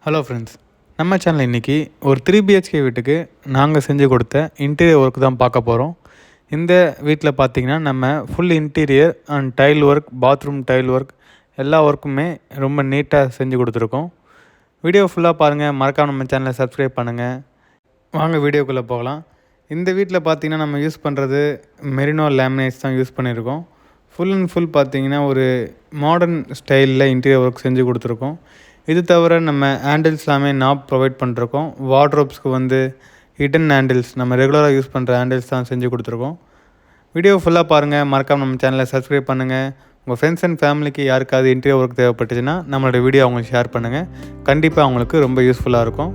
Hello friends, நம்ம channel இன்றைக்கி ஒரு 3 BHK வீட்டுக்கு நாங்கள் செஞ்சு கொடுத்த இன்டீரியர் ஒர்க் தான் பார்க்க போகிறோம். இந்த வீட்டில் பார்த்திங்கன்னா நம்ம full interior and tail work, bathroom tail work எல்லா ஒர்க்குமே ரொம்ப நீட்டாக செஞ்சு கொடுத்துருக்கோம். வீடியோ ஃபுல்லாக பாருங்கள், மறக்காம நம்ம சேனலை சப்ஸ்கிரைப் பண்ணுங்கள். வாங்க வீடியோக்குள்ளே போகலாம். இந்த வீட்டில் பார்த்திங்கன்னா நம்ம யூஸ் பண்ணுறது மெரினோ லேமினேட்ஸ் தான் யூஸ் பண்ணியிருக்கோம். ஃபுல் அண்ட் ஃபுல் பார்த்திங்கன்னா ஒரு மாடர்ன் ஸ்டைலில் இன்டீரியர் ஒர்க் செஞ்சு கொடுத்துருக்கோம். இது தவிர நம்ம ஹேண்டில்ஸ் எல்லாமே நாப் ப்ரொவைட் பண்ணிருக்கோம். வார்ட்ரோப்ஸ்க்கு ஹிடன் ஹேண்டில்ஸ், நம்ம ரெகுலராக யூஸ் பண்ணுற ஹேண்டில்ஸ் தான் செஞ்சு கொடுத்துருக்கோம். வீடியோ ஃபுல்லாக பாருங்கள், மறக்காமல் நம்ம சேனலை சப்ஸ்கிரைப் பண்ணுங்கள். உங்கள் ஃப்ரெண்ட்ஸ் அண்ட் ஃபேமிலிக்கு யாருக்காவது இன்டீரியர் ஒர்க் தேவைப்பட்டுச்சுன்னா நம்மளோட வீடியோ அவங்களுக்கு ஷேர் பண்ணுங்கள். கண்டிப்பாக அவங்களுக்கு ரொம்ப யூஸ்ஃபுல்லாக இருக்கும்.